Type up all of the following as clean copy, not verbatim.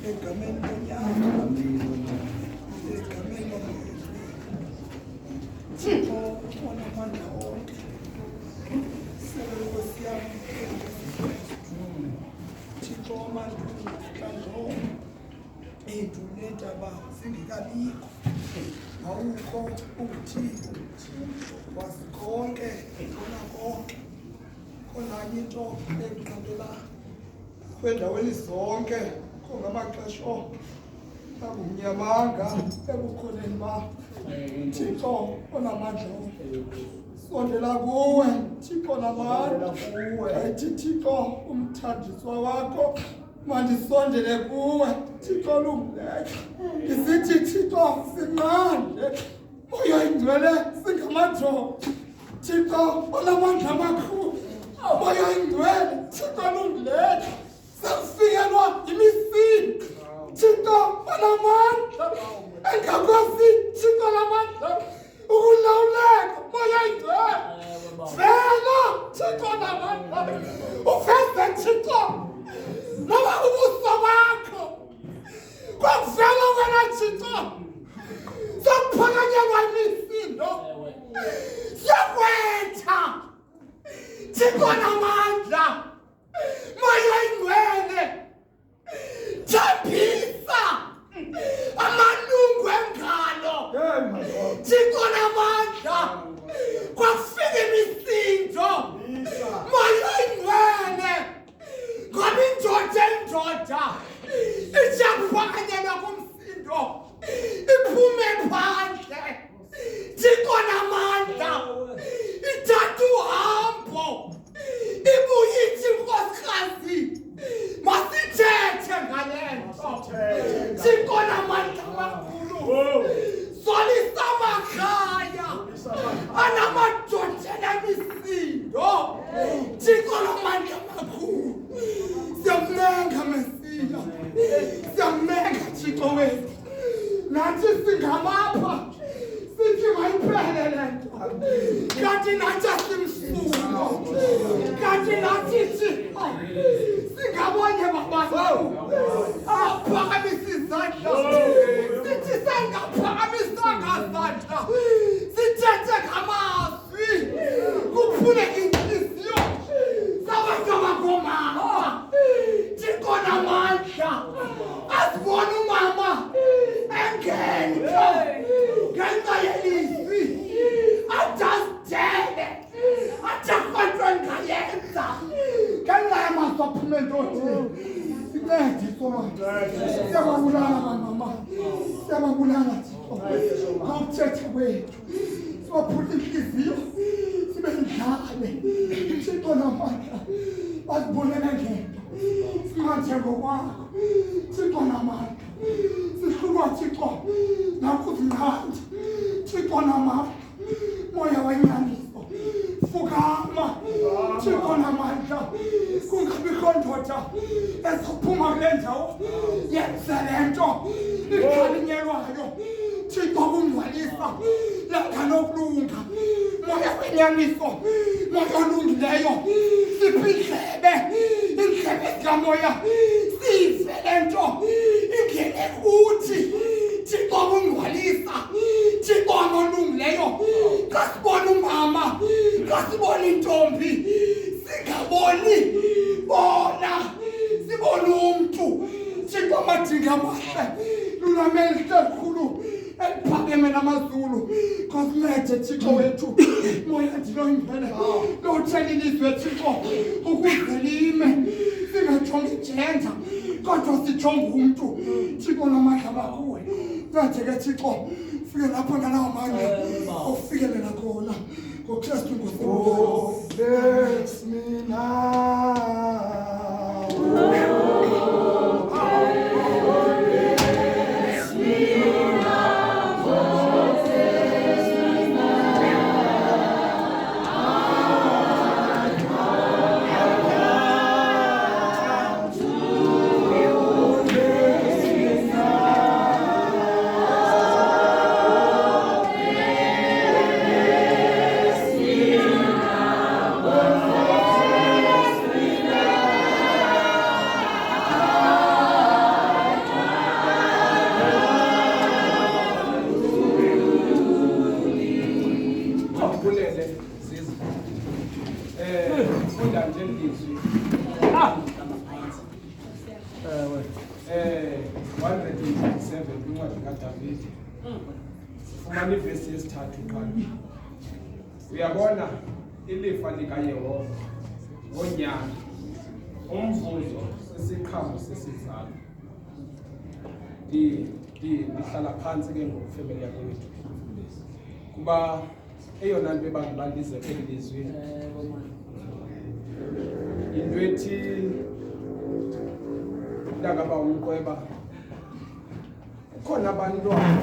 egameni lonyaka egameni Thixo onamandla wonke Nkosi yami Thixo amandla ethu nendaba singekabikho awukho uthixo wazi konke khona konke khona into eqondela kwendaweni zonke ngamaxesha akungiyamanga ebukholeni ba Thixo onamandla sondela kuwe Thixo namandla ayithi Thixo umthandiswa wakho mandisondele kuwe Thixo lumleke isithi Thixo sinqande moya ingcwele singamadoda Thixo onamandla amakhulu moya ingcwele Thixo lumleke safikelwa imisindo Thixo onamandla engakwazi Thixo onamandla ukulawuleka moya ingcwele vela Thixo onamandla uveze Thixo noma ubuso bakho kwavela wena Thixo sokuphakanyelwa imisindo sokwetha Thixo onamandla moya ingcwele thambisa amalungu engalo Thixo onamandla kwafika imisindo moya ingcwele ngoba indoda ijakuphakanyelwa kumsindo iphume phandle Thixo onamandla ithatha uhambo ibuye ithi nkosikazi masithethe ngale nto Thixo onamandla amakhulu solisa amakhaya anamadoda enemisindo Thixo onamandla amakhulu siyamnenga Mesiya siyamnenga Thixo wethu nathi singamapha sithi mayiphele le nto kanti nathi asimsulo kanti nathi singabonye babantu aphakamisa izandla sithi sengaphakamisanga izandla sithethe ngamazwi kuphule inhliziyo zabantu abangomama Thixo onamandla asibone umama engento ngenxa yelizwi adazidele athakwanto engayenza ngenxa yamazwi aphuma entotini sincediswa siyababulala bamama siyababulala Thixo ngokuthetha kwethu sibaphule inhliziyo sibe ndlale Thixo onamandla basibonele ngento singathe ngokwakho Thixo onamandla sihlulwa Thixo nakuzinqanda Thixo onamandla moya wenyaniso fukama Thixo onamandla kungabikho ndoda ezophuma kule ndawo yenze le nto ikhalinyelwayo Thixo kungcwalisa lakha nokulunga moya wenyaniso moya olungileyo siphi indlebe zikamoya sive le nto ingene kuthi Thixo kungcwalisa Thixo olungileyo kasibona umama kasibona intombi singaboni bona sibona umuntu Thixo amadinga amahle lunameli kakhulu eliphakeme namazulu kosimethe Thixo wethu moya ndinoyingcwele lothela ilizwe Thixo ukuze lime singajongi ijenja kodwa sijonge umuntu Thixo onamandla bakuwe manje ke Thixo fike lapho ngalawo manje ofikelela khona ngoKristu Nkosi bless me now zizo. Funda nje ilizwi. 127 incwadi kaDavide. Sifumana ivesi yesithathu qala. Uyabona ilifa likaYehova ngoonyana. Umvuzo sesiqhamo sesizalo. Ndihlala phansi ke ngokufemeli yakwethu. Kuba eyona nto ebangibandize kweli lizwi into ethi ndakaba umqweba ukhona abantwana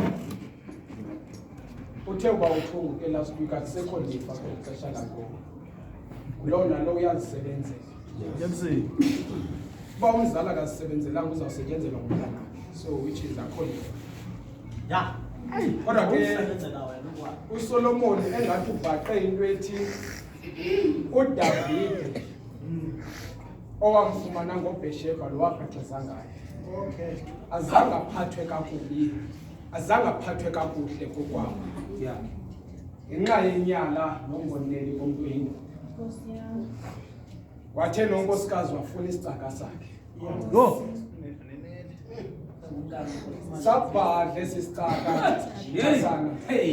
uthe uba uthungu ke last week akusekho lifa kwixesha langoku loo nalo uyazisebenzela uba umzali akazisebenzelanga uzawusetyenzelwa ngumntana so which is akho lifa kodwa ke uSolomon engathi ubhaqe into ethi uDavide owamfumana ngoBhesheba lo wabhexeza ngaye. Azange aphathwe kakubi, azange aphathwe kakuhle kokwabo. Ngenxa yenyala nongoneli komntweni. Wathe nonkosikazi wafuna isicaka sakhe. Sabhadle sisicaka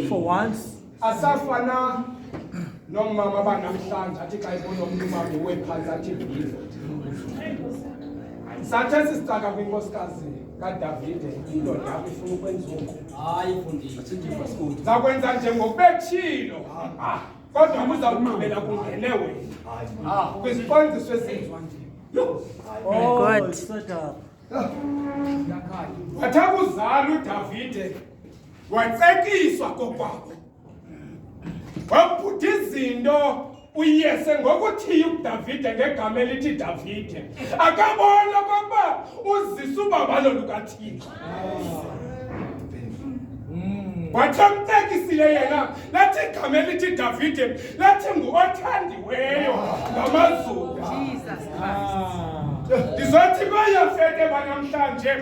for once. Asafana nomama banamhlanje athi xa ibona umuntu umama wephansi athi vivo. Sathe sisicaka kwinkosikazi kaDavide indoda yakho ifuna ukwenza oku. Hayi mfundisi ndifasikude. Zakwenza njengobetshilo. Kodwa kuzawuqhubela kungene wena. Kwisibonziso esenziwa nje. Oh God. Wathakuzala uDavide wacekiswa kokwabo. Wabhutha izinto uyese ngokuthiya uDavide ngegama elithi Davide. Akabona kokuba uzisa ubabalo lukaThixo. Wathemtekisile yena lathi igama elithi Davide lathi nguothandiweyo ngamazulu. Jesus Christ. Ndizothi bayafete banamhlanje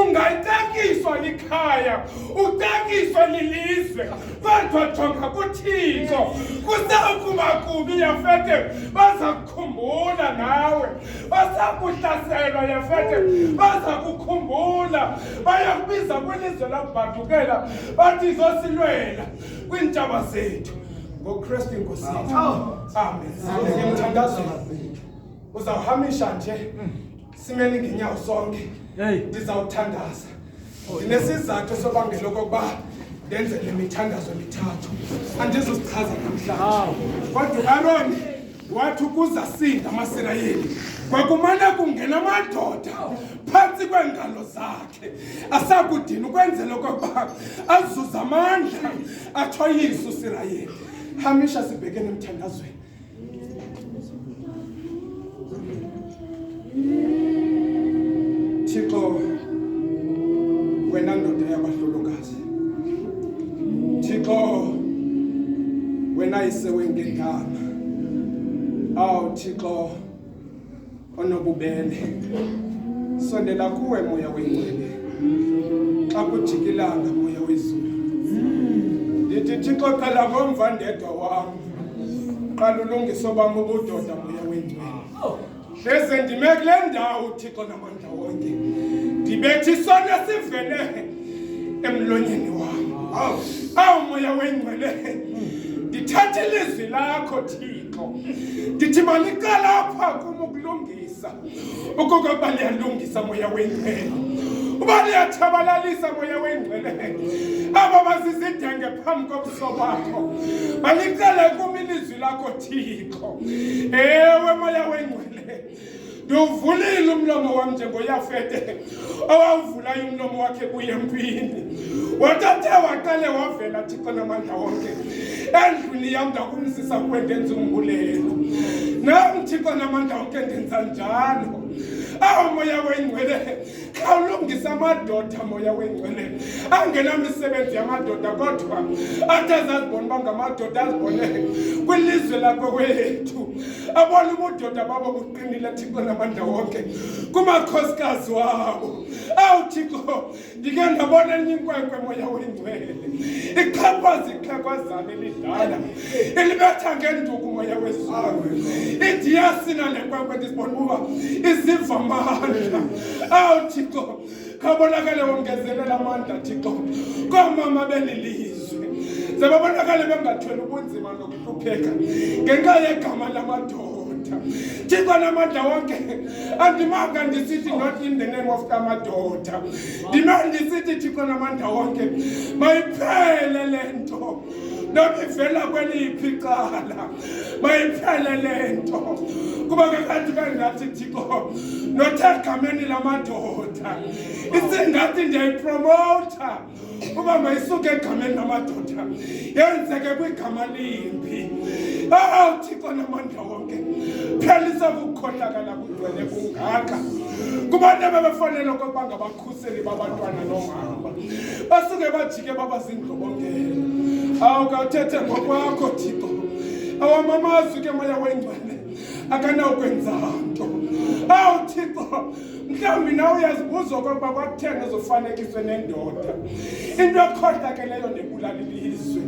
ungayitekiswa likhaya utekiswa lilizwe kodwa jonga kuThixo kusawukuba kubi yafete baza kukhumbula nawe basakuhlaselwa yafete baza kukhumbula bayakubiza kwilizwe lakubhadukela bathi izosilwela kwiintshaba zethu ngoKristu inkosi yethu. Amen. Ngimthandazela uzawuhamisha nje simeni ngenyawo sonke ndizawuthandaza ndinesizathu sobangela okokuba ndenze le mithandazo mithathu andizozichaza namhlanje kodwa uAaroni wathi ukuza sinda amaSirayeli kwakumane kungena amadoda phantsi kweengalo zakhe asakudini ukwenzela okokuba azuze amandla athoyise uSirayeli. Hamisha sibhekene emthandazweni. Thixo wena ndoda yabahlolokazi. Thixo wena isewe ngegama. Awu Thixo onobubele. Sondela kuwe moya wengcwele. Xa kujikilanga moya wezulu. Ndithi Thixo qala ngomva ndedwa wami. Qala ulungiso bami ubudoda moya wengcwele. Bese ndime kule ndawo Thixo namandla wonke. Ndibethi sona sivele emlonyeni wami. Awu moya wengcwele. Ndithatha ilizwi lakho Thixo. Ndithi malikala apha kum ukulungisa. Ukuba liyalungisa moya wengcwele. Uba liyathabalalisa moya wengcwele. Aba bazizidenge phambi kobuso bakho. Malikala kum ilizwi lakho Thixo. Ewe moya wengcwele. Nduvulile umlomo wami njengoyafete owavulayo umlomo wakhe kuyempini. Wathathe waqale wavela Thixo namandla wonke endlwini yam ndakumsisa kuwe ndenza umbulelo. Nami Thixo namandla wonke ndenza njalo. Awu moya wengcwele khawulungisa amadoda moya wengcwele angenamisebenzi yamadoda kodwa athi azazibona bangamadoda azibone kwilizwe lakho wethu abona ubudoda babo buqinile Thixo namandla wonke kumakhosikazi wabo awu Thixo ndike ndabona enye inkwenkwe moya wengcwele ixhaphazane lidala ilibetha ngenduku moya wezulu ithi yasina le nkwenkwe ndisibona ukuba iziva amandla awu Thixo kabonakale wongezelela amandla Thixo komama belilizwe zababonakale bengathweli ubunzima nokuhlupheka ngenxa yegama lamadoda Thixo namandla wonke andimanga ndisithi not in the name of amadoda ndisithi Thixo namandla wonke mayiphele lento noma ivela kweliphi icala mayiphele lento kuba kanti kangathi Thixo nothegameni lamadoda isingathi ndiyayipromota kuba mayisuke egameni lamadoda yenzeke kwigama limbi awu Thixo namandla wonke phelisa ukukhohlakala kugcwele kungaka kubantu ababefanele ukuba ngabakhuseli babantwana nomama basuke bajike babazindlobongela awu kawuthethe ngokwakho Thixo awamama asuke moya wengcwele akanawukwenza nto awu Thixo mhlawumbi nawe uyazibuza ukuba kwakuthenge zofanekiswe nendoda into ekhohlakeleyo nebulala ilizwe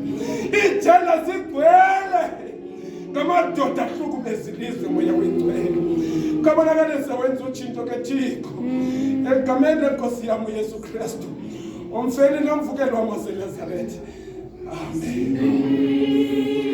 ijela zigcwele ngamadoda ahlukumezilizwe moya wengcwele kabonakale sewenza utshintsho ke Thixo egameni lenkosi yami uYesu Kristu umfeli nomvukelo wamaZaretha amen.